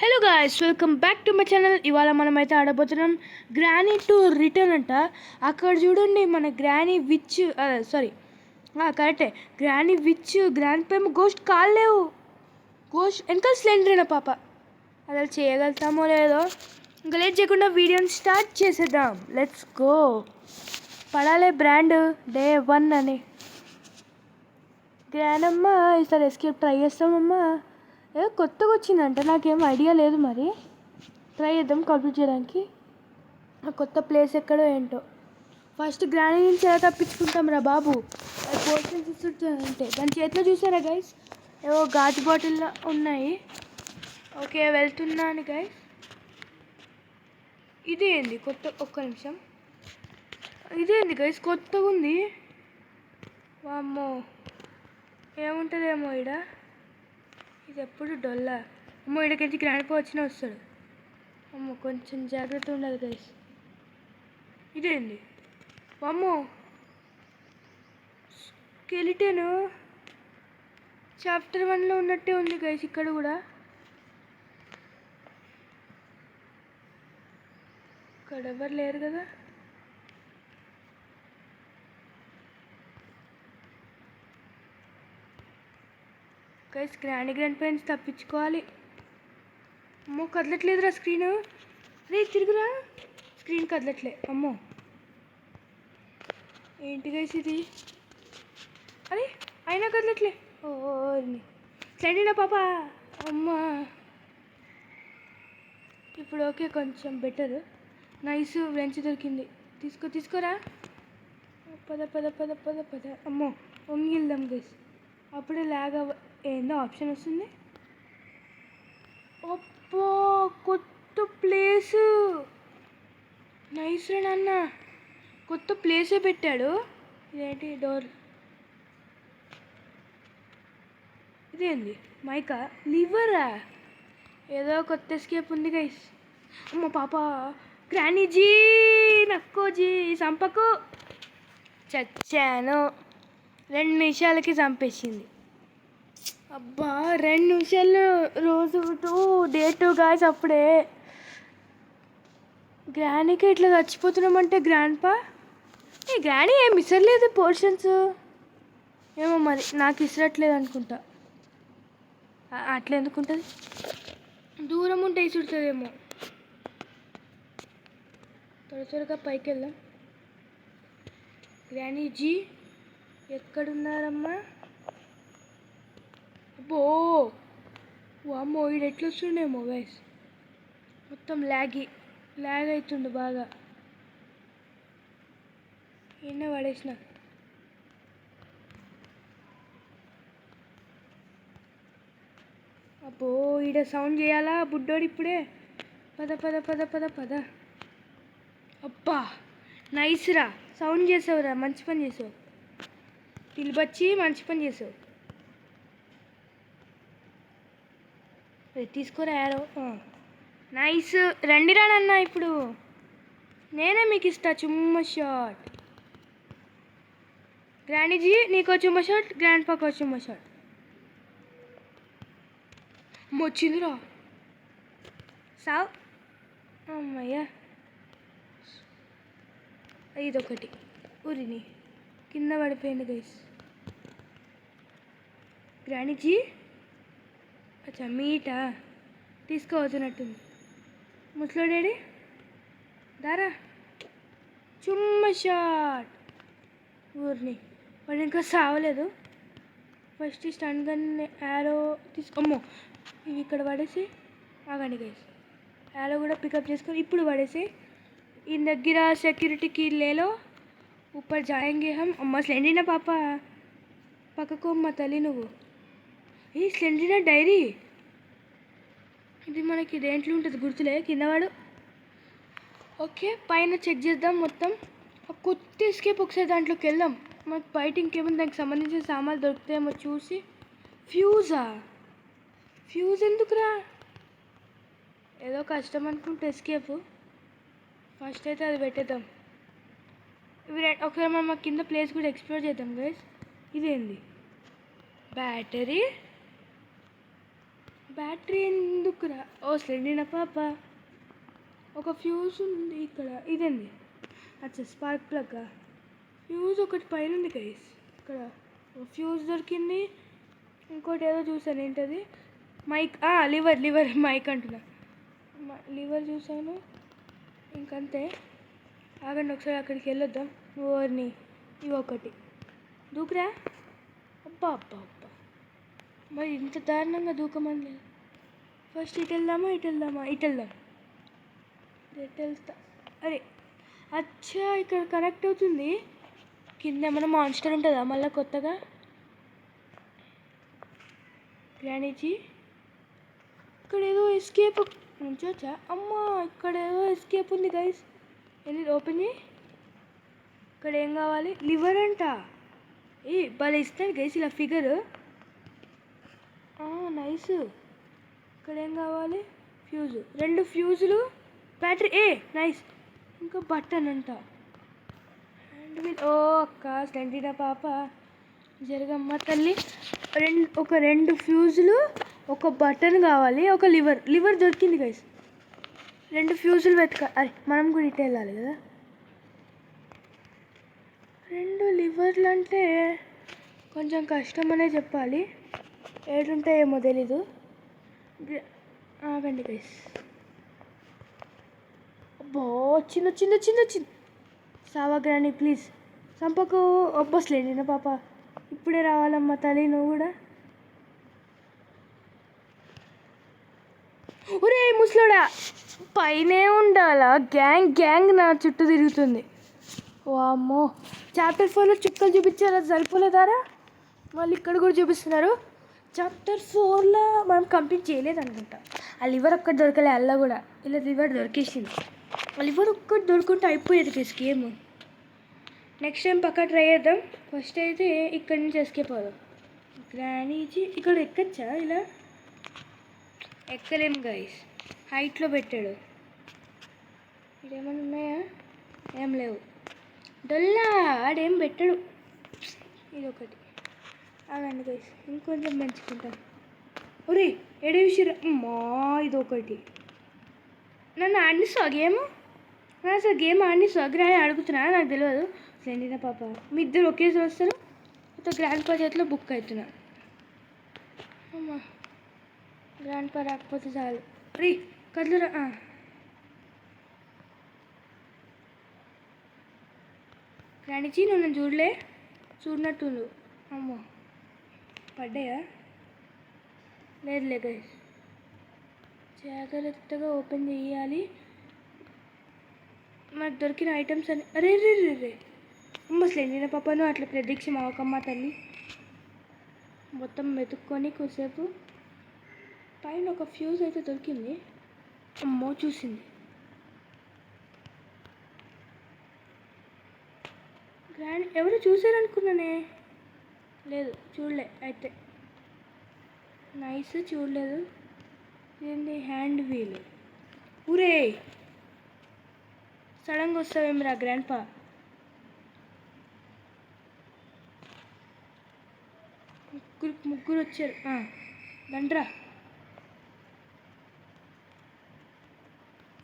Hello guys, welcome back to my channel. ఇవాళ మనమైతే ఆడబోతున్నాం granny to return అంట. అక్కడ చూడండి మన గ్రానీ విచ్ కరెక్టే, గ్రానీ విచ్ గ్రాండ్ పేమ గోస్ట్ కాలేవు, గోస్ట్ వెనకాల స్లెండర్ పాప. అసలు చేయగలుగుతామో లేదో. ఇంకా లేట్ చేయకుండా వీడియోని స్టార్ట్ చేసేద్దాం. Let's go. పడాలే బ్రాండ్ డే 1 అని. గ్రాండ్ అమ్మ ఈసారి ఎస్కేప్ ట్రై చేస్తామమ్మా. ఏదో కొత్తగా వచ్చిందంట, నాకేం ఐడియా లేదు, మరి ట్రై చేద్దాం కంప్లీట్ చేయడానికి. ఆ కొత్త ప్లేస్ ఎక్కడో ఏంటో. ఫస్ట్ గ్రానీ నుంచి ఎలా తప్పించుకుంటాం రా బాబు. అది పోర్షన్స్ ఇస్తుంటే దాని చేతిలో చూసారా గైస్, ఏవో గాజు బాటిల్లో ఉన్నాయి. ఓకే వెళ్తున్నాను గైస్. ఇదేంది కొత్త, ఒక్క నిమిషం, ఇదేంది గైస్ కొత్తగా ఉంది. వామ్మో, ఏముంటుందేమో ఈడ. ఇది ఎప్పుడు డొల్లా. అమ్మో, ఇక్కడికి గ్రాండ్ వచ్చినా వస్తాడు. అమ్మో కొంచెం జాగ్రత్త ఉండాలి గైస్. ఇదేంది అమ్మో, స్కెలిటన్ చాప్టర్ 1లో ఉన్నట్టే ఉంది గైస్. ఇక్కడ కూడా ఇక్కడ ఎవరు లేరు కదా. గైస్ గ్రాండ్ పేరెంట్స్ తప్పించుకోవాలి. అమ్మో కదలట్లేదురా స్క్రీన్. రే తిరుగురా, స్క్రీన్ కదలట్లే. అమ్మో ఏంటి గైస్ ఇది, అరే అయినా కదలట్లే. ఓ చండినా పాప. అమ్మా ఇప్పుడు ఓకే, కొంచెం బెటర్. నైస్ వెంచి దొరికింది. తీసుకోరా. పద పద పద పద పద. అమ్మో వంగిల్దాం గైస్. అప్పుడే లాగ్ ఏందో ఆప్షన్ వస్తుంది. అప్పో కొత్త ప్లేసు. నైస్ రా నాన్న, కొత్త ప్లేసే పెట్టాడు. ఇదేంటి డోర్, ఇదేంది మైకా లివరా. ఏదో కొత్త ఎస్కేప్ ఉంది గైస్. అమ్మ పాప, గ్రానీజీ నక్కోజీ చంపకు. చచ్చాను. 2 నిమిషాలకి చంపేసింది. అబ్బా 2 నిమిషాలు. రోజు డే 2 గాయస్. అప్పుడే గ్రానీకి ఇట్లా చచ్చిపోతున్నామంటే ఈ గ్రానీ ఏం ఇసరలేదు పోర్షన్స్. ఏమో మరి నాకు ఇసరట్లేదు అనుకుంటా. అట్లా ఎందుకుంటుంది, దూరం ఉంటే ఇసురుతుందేమో. త్వరగా పైకి వెళ్దాం. గ్రానీజీ ఎక్కడున్నారమ్మా? అబ్బో వామ్మో, వీడు ఎట్లా వస్తుండేమో గైస్. మొత్తం లాగ్ అవుతుండు బాగా. ఎన్న పడేసిన. అబ్బో ఈడ సౌండ్ చేయాలా బుడ్డోడు ఇప్పుడే. పద పద పద పద పద. అబ్బా నైస్ రా, సౌండ్ చేసావురా, మంచి పని చేసావు. పిలిపచ్చి మంచి పని చేసావు. తీసుకోరా యారో. నైస్. రండిరా నాన్న, ఇప్పుడు నేనే మీకు ఇస్తా చుమ్మ షాట్. గ్రానీజీ నీకో చుమ్మ షాట్, గ్రాండ్ పాకో చుమ్మ షాట్. వచ్చిందిరా సావ్. అమ్మయ్యా, ఇదొకటి ఊరిని కింద పడిపోయింది గైస్. గ్రానీజీ అచ్చా మీటా తీసుకోవచ్చునట్టుంది. ముసలోడేడి దారా చుమ్మ షాట్. ఊరిని వాడు ఇంకా సావలేదు. ఫస్ట్ స్టన్ గన్ యారో అమ్మో ఇవి ఇక్కడ పడేసి ఆగండి గైస్. యారో కూడా పికప్ చేసుకొని ఇప్పుడు పడేసి. ఈ దగ్గర సెక్యూరిటీకి లేలో ऊपर जाएंगे हम. అమ్మ స్లెండినా పాప పక్కకు అమ్మ తల్లి. నువ్వు ఈ స్లెండినా డైరీ ఇది మనకి దేంట్లో ఉంటుంది గుర్తులే. కిందవాడు. ఓకే పైన చెక్ చేద్దాం మొత్తం. కొత్త ఎస్కేప్ ఒకసారి దాంట్లోకి వెళ్దాం. మనకు బయట ఇంకేమైనా దానికి సంబంధించిన సామాన్లు దొరుకుతాయేమో చూసి. ఫ్యూజ్ ఎందుకురా, ఏదో కష్టం అనుకుంటే ఎస్కేప్. ఫస్ట్ అయితే అది పెట్టేద్దాం. ఒకసారి మనం కింద ప్లేస్ కూడా ఎక్స్ప్లోర్ చేద్దాం గైస్. ఇదేంది బ్యాటరీ. బ్యాటరీ ఎందుకురా? ఓ స్లెండిన పాప. ఒక ఫ్యూజ్ ఉంది ఇక్కడ. ఇదేంది? అచ్చా స్పార్క్ ప్లగ్. ఫ్యూజ్ ఒకటి పైన ఉంది గైస్. ఇక్కడ ఫ్యూజ్ దొరికింది. ఇంకోటి ఏదో చూసాను, ఏంటది? మైక్. లివర్ మైక్ అంటున్నా. లివర్ చూసాను. ఇంకంతే. ఆగండి ఒకసారి అక్కడికి వెళ్ళొద్దాం. ఓర్ని ఇవి ఒకటి దూకురా. అబ్బా అబ్బా అబ్బా, మరి ఇంత దారుణంగా దూకమని లేదు. ఫస్ట్ ఇటు వెళ్దామా ఇటు వెళ్దామా? ఇటు వెళ్దాం. ఇటు వెళ్తా. అరే అచ్చా, ఇక్కడ కనెక్ట్ అవుతుంది. కింద ఏమైనా మాన్స్టర్ ఉంటుందా మళ్ళీ కొత్తగా? గ్రానీజీ ఇక్కడ ఏదో ఎస్కేప్ ఉంచొచ్చా? అమ్మా ఇక్కడ ఏదో ఎస్కేప్ ఉంది గైస్. వెళ్ళి ఓపెన్ చేయి. ఇక్కడ ఏం కావాలి? లివర్ అంట. భలే ఇస్తారు గైస్ ఇలా ఫిగర్. నైస్. ఇక్కడ ఏం కావాలి? ఫ్యూజ్, 2 ఫ్యూజులు, బ్యాటరీ. నైస్. ఇంకా బటన్ అంట. Hand wheel. ఓ అక్క స్లెండిన పాప, జరగమ్మ తల్లి. ఒక 2 ఫ్యూజులు, ఒక బటన్ కావాలి, ఒక లివర్ దొరికింది గైస్. 2 ఫ్యూజులు అరే మనం కూడా ఇటు వెళ్ళాలి కదా. 2 లివర్లు అంటే కొంచెం కష్టం అనే చెప్పాలి. ఏడుంటాయేమో తెలీదు. ఆగండి గైస్. అబ్బో చిన్న సావగ్రాని ప్లీజ్ సంపకు. ఒబ్బస్లేండి పాప, ఇప్పుడే రావాలమ్మా తల్లి నువ్వు కూడా. ఒరే ముసలోడా, పైనే ఉండాలా? గ్యాంగ్ నా చుట్టూ తిరుగుతుంది. వామ్మో, చాప్టర్ 4లో చుక్కలు చూపించారు, అది సరిపోలేదారా? వాళ్ళు ఇక్కడ కూడా చూపిస్తున్నారు. చాప్టర్ 4లో మనం కంప్లీట్ చేయలేదు అనుకుంటా. ఆ లివర్ ఒక్కటి దొరకలే, అల్ల కూడా. ఇలా లివర్ దొరికేసింది. ఆ లివర్ ఒక్కటి దొరుకుంటే అయిపోయేది కేసు గేమ్. నెక్స్ట్ టైం పక్కా ట్రై చేద్దాం. ఫస్ట్ అయితే ఇక్కడి నుంచి ఎస్కేప్ అవుదాం. గ్రానీజీ ఇక్కడ ఎక్కచ్చా? ఇలా ఎక్కలేం గైస్, హైట్లో పెట్టాడు. ఇదేమైనా ఉన్నాయా? ఏం లేవు. డొల్లా ఆడేం పెట్టాడు. ఇది ఒకటి. ఆగండి గైస్, ఇంకొంచెం పెంచుకుంటాం. ఒరే ఎడే విషయం అమ్మా, ఇది ఒకటి. నన్ను ఆడినిస్తా గేమ్? అసలు గేమ్ ఆడినిస్తా? గ్రాని అడుగుతున్నా, నాకు తెలియదు. సెండిన పాప, మీ ఇద్దరు ఒకేసారి వస్తారు. మొత్తం గ్రాండ్ పా చేతిలో బుక్ అవుతున్నా. అమ్మా గ్రాండ్ పా రాకపోతే చాలు. రీ కదలరా. గ్రానిజీ నువ్వు నన్ను చూడనట్టు. అమ్మో పడ్డాయా? లేదులే గైస్, జాగ్రత్తగా ఓపెన్ చేయాలి. మనకు దొరికిన ఐటమ్స్ అని. అరే రే రే రే అమ్మ స్లెండిన పాపను అట్లా ప్రదీక్ష మావకమ్మ తల్లి. మొత్తం వెతుక్కొని కొద్దిసేపు. పైన ఒక ఫ్యూజ్ అయితే దొరికింది. అమ్మో చూసింది. ఎవరు చూసారనుకున్నానే. లేదు చూడలే అయితే. నైస్, చూడలేదు. ఏంది? Hand wheel. ఊరే సడన్గా వస్తావేమిరా గ్రాండ్ పా? ముగ్గురు వచ్చారు. దండ్రా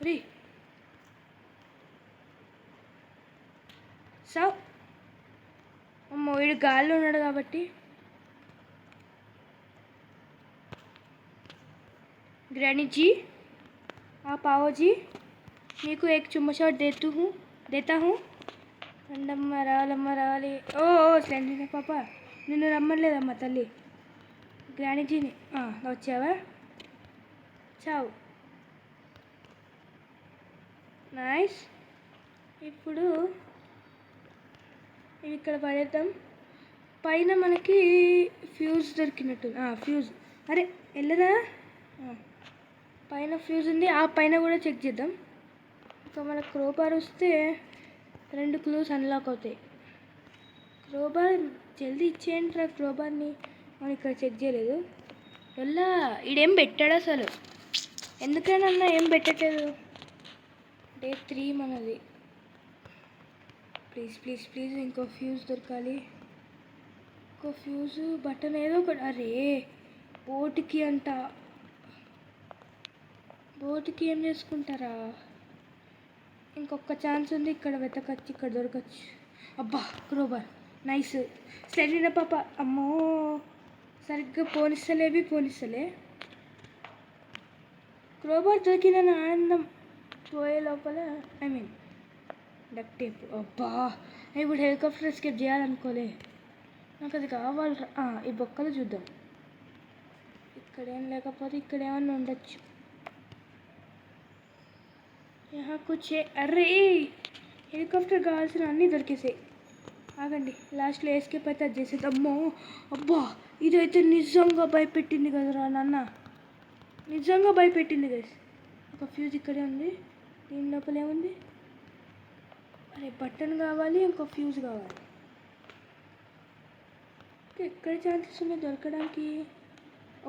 రీ. సావ్. అమ్మో వీడు గాల్లో ఉన్నాడు కాబట్టి. ग्रैनी जी आप आओ जी, मेरे को एक चुम्मा शॉट देता हूँ. రండమ్మ రావాలి. ఓ స్లెండిన పాప, నిన్ను రమ్మలేదమ్మా తల్లి. గ్రానీజీని వచ్చావా? చావు. నైస్. ఇప్పుడు ఇవి ఇక్కడ పడేద్దాం. పైన మనకి ఫ్యూజ్ దొరికినట్టు. ఫ్యూజ్. అరే వెళ్ళరా. పైన ఫ్యూజ్ ఉంది, ఆ పైన కూడా చెక్ చేద్దాం. ఇంకా మనకు క్రోబార్ వస్తే 2 క్లూస్ అన్లాక్ అవుతాయి. క్రోబార్ జల్దీ ఇచ్చేయండి రా క్రోబార్ని. మనం ఇక్కడ చెక్ చేయలేదు. ఎలా ఈడేం పెట్టాడు అసలు? ఎందుకైనా ఏం పెట్టట్లేదు. డే 3 మనది. ప్లీజ్ ఇంకో ఫ్యూజ్ దొరకాలి. ఇంకో ఫ్యూజ్, బటన్ ఏదో ఒకటి. అరే బోటుకి అంట. బోటుకి ఏం చేసుకుంటారా? ఇంకొక ఛాన్స్ ఉంది. ఇక్కడ వెతకచ్చు, ఇక్కడ దొరకచ్చు. అబ్బా క్రోబార్ నైస్. స్లెండిన పాప. అమ్మో సరిగ్గా పోనిస్తలే. క్రోబార్ దొరికిందని ఆనందం పోయే లోపల డక్ట్ టేప్. అబ్బా ఇప్పుడు హెలికాప్టర్ ఎస్కేప్ చేయాలనుకోలే. నాకు అది కావాలి. ఈ బొక్కలు చూద్దాం. ఇక్కడేం లేకపోతే ఇక్కడ ఏమన్నా ఉండొచ్చు. కూర్చే. అర్రే హెలికాప్టర్ కావాల్సిన అన్నీ దొరికేసాయి. ఆగండి, లాస్ట్లో ఎస్కేప్ అయితే అది చేసేది. అబ్బా ఇదైతే నిజంగా భయపెట్టింది కదరా నాన్న, నిజంగా భయపెట్టింది గైస్. ఒక ఫ్యూజ్ ఇక్కడే ఉంది. దీని లోపల ఏముంది? అరే బటన్ కావాలి, ఇంకో ఫ్యూజ్ కావాలి. ఎక్కడ ఛాన్సెస్ ఉన్నాయి దొరకడానికి?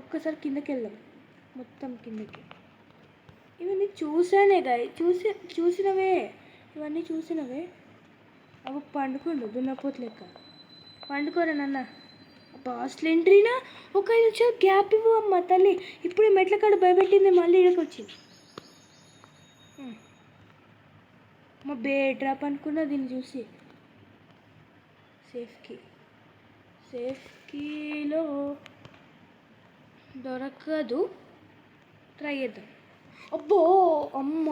ఒక్కసారి కిందకి వెళ్దాం, మొత్తం కిందకి. ఇవన్నీ చూసానే చూసినవే, ఇవన్నీ చూసినవే. అవి పండుకోండు దున్నపోతు లెక్క. పండుకోరా నాన్న. అబ్బా స్లెండరీనా? ఒక 5 నిమిషాలు గ్యాప్ ఇవ్వు అమ్మ తల్లి. ఇప్పుడు మెట్ల కాడ భయపెట్టింది, మళ్ళీ ఇక్కడికి వచ్చింది. మా బేడ్ డ్రాప్ అనుకున్నా దీన్ని చూసి. సేఫ్కీలో దొరకదు, ట్రై చేద్దాం. అబ్బో అమ్మ,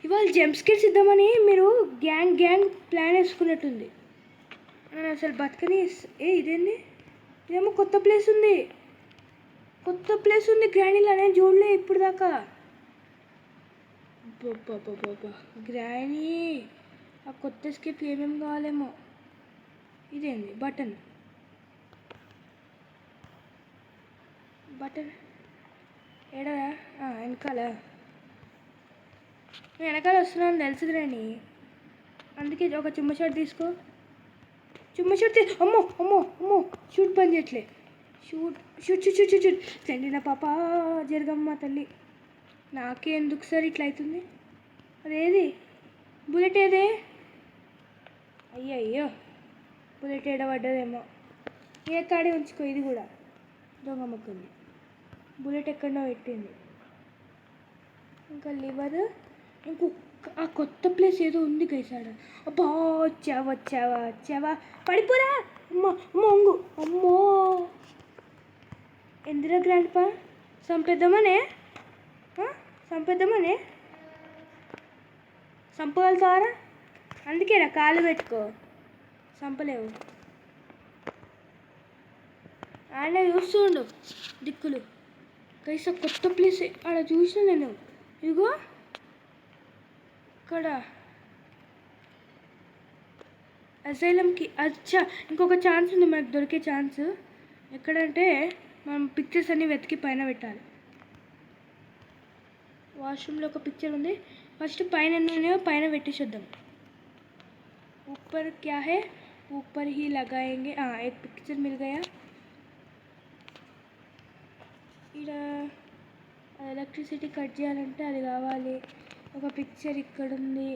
ఇవాళ జంప్ స్కేర్స్ ఇద్దామని మీరు గ్యాంగ్ ప్లాన్ వేసుకున్నట్టుంది. నేను అసలు బతకని. ఇదేంది? ఇదేమో కొత్త ప్లేస్ ఉంది గ్రానీలో. నేను చూడలే ఇప్పుడు దాకా. గ్రానీ ఆ కొత్త స్కేప్ ఏమేమి కావాలేమో. ఇదేంది? బటన్ ఏడా? వెనకాల వస్తున్నాను తెలుసు గ్రానీ, అందుకే ఒక చుమ్మ షాట్ తీసుకో. అమ్మో షూట్ పని చేయట్లే. షూట్ చెండిన పాప జరగమ్మ తల్లి. నాకే ఎందుకు సార్ ఇట్లా అవుతుంది? అదేది బుల్లెట్? ఏదే? అయ్యో బుల్లెట్ ఏడబడ్డదేమో. ఏ కాడే ఉంచుకో. ఇది కూడా దొంగ మొక్కుంది. బుల్లెట్ ఎక్కడో పెట్టింది. ఇంకా లివర్. ఆ కొత్త ప్లేస్ ఏదో ఉంది గైసాడ. అబ్బా వచ్చావా పడిపోరా. అమ్మో ఎందురా గ్రాండ్ పా? చంపేద్దామనే చంపగలుగుతారా? అందుకేరా కాలు పెట్టుకో, చంపలేవు. ఆయన చూస్తుండు దిక్కులు. కైసా కొత్త ప్లేస్ ఆడ చూసిన నేను. ఇగో ఇక్కడ అసైలంకి. అచ్చా ఇంకొక ఛాన్స్ ఉంది మనకు దొరికే ఛాన్స్. ఎక్కడంటే మనం పిక్చర్స్ అన్నీ వెతికి పైన పెట్టాలి. వాష్రూమ్లో ఒక పిక్చర్ ఉంది. ఫస్ట్ పైన ఉన్నాయో పైన పెట్టేసేద్దాం. ऊपर क्या है? ऊपर ही लगाएंगे. एक पिक्चर मिल गया. ఇక్కడ ఎలక్ట్రిసిటీ కట్ చేయాలంటే అది కావాలి. ఒక పిక్చర్ ఇక్కడ ఉంది,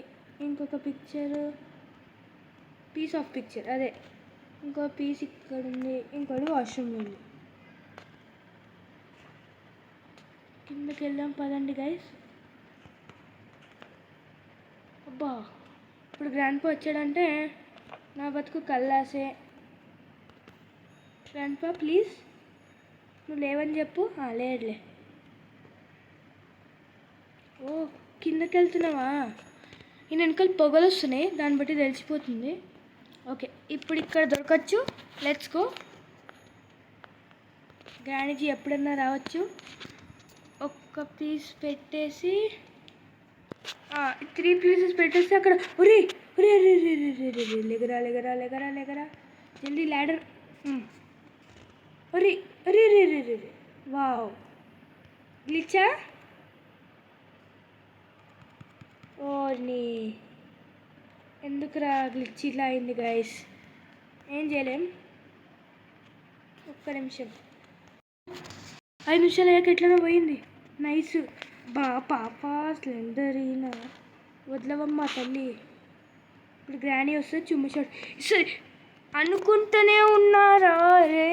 ఇంకొక పిక్చర్ పీస్ ఆఫ్ పిక్చర్ అదే, ఇంకో పీస్ ఇక్కడ ఉంది, ఇంకోటి వాష్రూమ్లో ఉంది. కిందకి వెళ్దాం పదండి గైస్. అబ్బా ఇప్పుడు గ్రాండ్ పా వచ్చాడంటే నా బతుకు కల్లాసే. గ్రాండ్ పా ప్లీజ్ నువ్వు లేవని చెప్పు. లేదులే. ఓ కిందకి వెళ్తున్నావా? ఈ వెనకాల పొగలు వస్తున్నాయి, దాన్ని బట్టి తెలిసిపోతుంది. ఓకే ఇప్పుడు ఇక్కడ దొరకచ్చు. Let's go. గ్రాండీజీ ఎప్పుడన్నా రావచ్చు. ఒక్క పీస్ పెట్టేసి 3 పీసెస్ పెట్టేసి అక్కడ. ఒరే లెగరా జల్దీ ల్యాడర్. ఒరే వావ్ గ్లిచ్చా. ఓర్ని ఎందుకురా గ్లిచ్ ఇట్లా అయింది గైస్? ఏం చేయలేం. ఒక్క నిమిషం. 5 నిమిషాలు అయ్యాక ఎట్లనో పోయింది. నైస్. పాప స్లెండరీనా వదలవమ్మా తల్లి. ఇప్పుడు గ్రానీ వస్తే చుమ్మ షాట్ సరే అనుకుంటూనే ఉన్నారా రే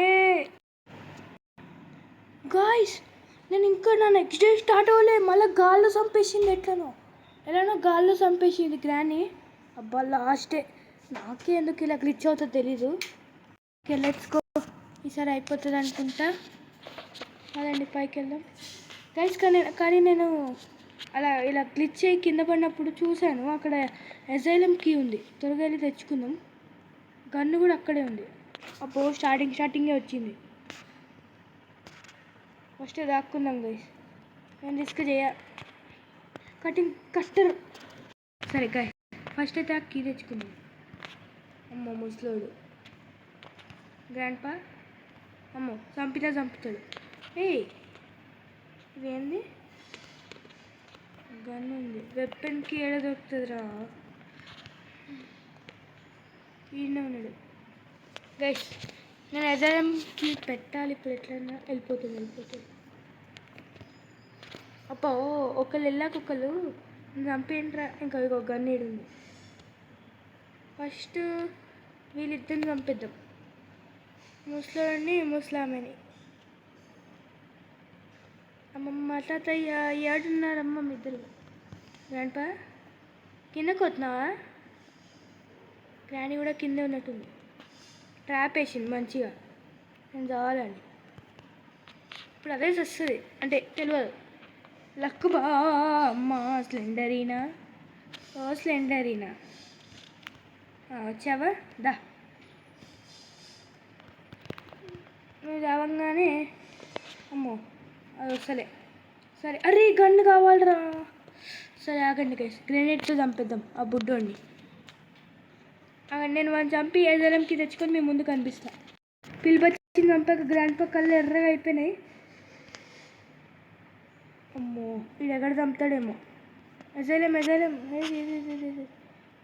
గాయ్స్? నేను ఇంకా నా నెక్స్ట్ డే స్టార్ట్ అవ్వలే, మళ్ళీ గాల్లో చంపేసింది. ఎలానో గాల్లో చంపేసింది గ్రానీ. అబ్బా లాస్ట్ డే. నాకే ఎందుకు ఇలా గ్లిచ్ అవుతుందో తెలీదు. Okay let's go. ఈసారి అయిపోతుంది అనుకుంటా. అదండి పైకి వెళ్దాం గైస్. కానీ నేను అలా ఇలా గ్లిచ్ అయ్యి కింద పడినప్పుడు చూశాను, అక్కడ అజైలం కీ ఉంది. త్వరగా వెళ్ళి తెచ్చుకుందాం. గన్ను కూడా అక్కడే ఉంది. అబ్బో స్టార్టింగే వచ్చింది. ఫస్ట్ దాక్కుందాం గైస్. నేను రిస్క్ చేయ. కట్టర్. సరే గైస్, ఫస్ట్ అయితే ఆ కీ తెచ్చుకుందాం. అమ్మో ముసలోడు గ్రాండ్ పా. అమ్మో చంపుతాడు. ఇదేంది? గన్ ఉంది. వెపన్కి ఏడ దొరుకుతుందిరా? ఈయన ఉన్నాడు గైస్. నేను ఎజరంకి పెట్టాలి. ఇప్పుడు ఎట్లన్నా వెళ్ళిపోతుంది. అప్పో ఒకళ్ళు వెళ్ళాక ఒకళ్ళు చంపేంట్రా. ఇంకా ఒక గన్ ఉంది. ఫస్ట్ వీళ్ళిద్దరిని చంపేద్దాం, ముసలాడిని ముసలామెని. అమ్మమ్మ తాతయ్య ఏడున్నారమ్మ మీ ఇద్దరు? గ్రాండ్ పా కిందకు వస్తున్నావా? గ్రానీ కూడా కిందే ఉన్నట్టుంది. ట్రాప్ వేసింది మంచిగా, నేను చావాలండి. ఇప్పుడు అదే వస్తుంది అంటే తెలియదు. లక్ బా అమ్మ స్లెండరీనా. వచ్చావా? దా. నువ్వు చావంగానే అమ్మో అది వస్తలే. సరే అరే గన్ను కావాలరా. సరే ఆగండి గైస్, గ్రెనేడ్తో చంపేద్దాం ఆ బుడ్డోడిని. నేను వాడిని చంపి ఏజలంకి తెచ్చుకొని మీ ముందు కనిపిస్తా. పిలిపచ్చింది చంపాక గ్రాండ్ పా కళ్ళు ఎర్రగా అయిపోయినాయి. అమ్మో వీడు ఎక్కడ చంపుతాడేమో. ఎజైలం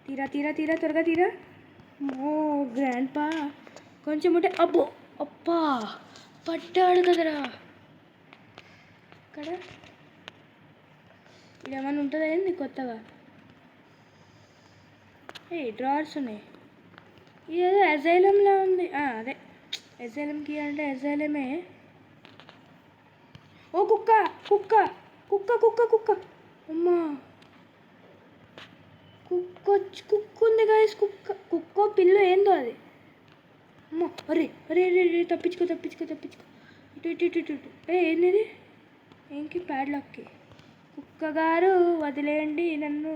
తీరా త్వరగా తీరా. అమ్మో గ్రాండ్ పా కొంచెం ఉంటే. అబ్బా పడ్డాడు కదరా. ఇక్కడ ఇదేమన్నా ఉంటుందా ఏంది కొత్తగా? డ్రావర్స్ ఉన్నాయి. ఇదేదో అజైలంలా ఉంది. అదే అజైలంకి అంటే అజైలమే. ఓ కుక్క. అమ్మా కుక్క ఉంది గైస్. కుక్కో పిల్లో ఏందో అది. అమ్మో అరే తప్పించుకో. ఇటు. ఏంది ఏంకి? ప్యాడ్లాక్కి. కుక్క గారు వదిలేయండి నన్ను.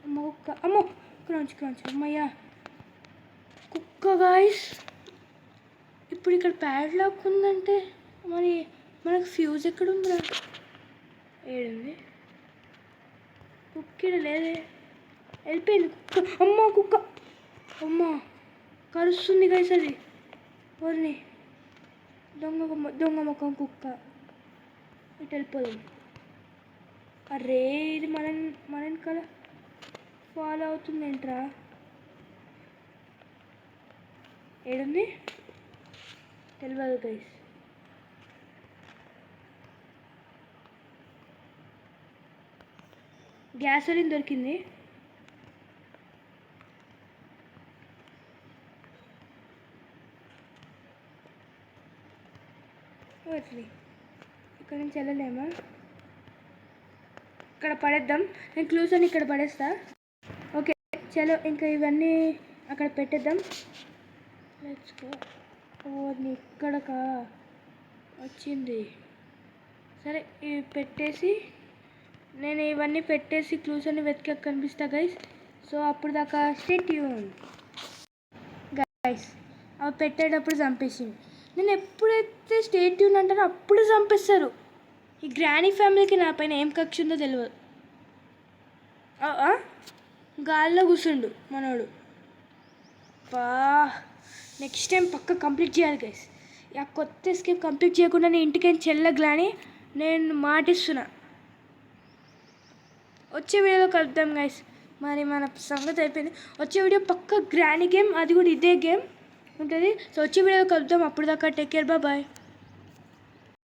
అమ్మో క్రాంచ్ అమ్మయ్యా. కుక్క గాయస్. ఇప్పుడు ఇక్కడ ప్యాడ్లాక్ ఉందంటే మరి మనకు ఫ్యూజ్ ఎక్కడుందిరా? ఏడుంది? కుక్క ఇక్కడ లేదే, వెళ్ళిపోయింది కుక్క. అమ్మా కరుస్తుంది గైస్ అది. ఎవరిని? దొంగ ముఖం కుక్క. ఇటు వెళ్ళిపోదాం. అరే ఇది మన కదా ఫాలో అవుతుంది ఏంట్రా? ఏడుంది తెలియదు గైస్. గ్యాసోలిన్ దొరికింది. ఇక్కడ నుంచి వెళ్ళలేమా? ఇక్కడ పడేద్దాం. నేను క్లూస్ అని ఇక్కడ పడేస్తా. ఓకే చలో ఇంకా ఇవన్నీ అక్కడ పెట్టేద్దాం. Let's go. ఇక్కడకా వచ్చింది. సరే ఇవి పెట్టేసి నేను ఇవన్నీ పెట్టేసి క్లూస్ అన్ని వెతికి కనిపిస్తా గైస్. సో అప్పుడు దాకా స్టే ట్యూన్ గైస్. అవి పెట్టేటప్పుడు చంపేసింది. నేను ఎప్పుడైతే స్టే ట్యూన్ అంటానో అప్పుడు చంపేస్తారు. ఈ గ్రానీ ఫ్యామిలీకి నా పైన ఏం కక్ష ఉందో తెలియదు. గాల్లో కూర్చుండు మనోడు. నెక్స్ట్ టైం పక్క కంప్లీట్ చేయాలి గైస్. ఆ కొత్త ఎస్కేప్ కంప్లీట్ చేయకుండా నేను ఇంటికేం చెల్లగ్లాని నేను మాటిస్తున్నా. వచ్చే వీడియోలో కలుద్దాం గైస్. మరి మన సంగతి అయిపోయింది. వచ్చే వీడియో పక్క గ్రానీ గేమ్, అది కూడా ఇదే గేమ్ ఉంటుంది. సో వచ్చే వీడియోలో కలుద్దాం. అప్పుడు దాకా టేక్ కేర్, బాయ్.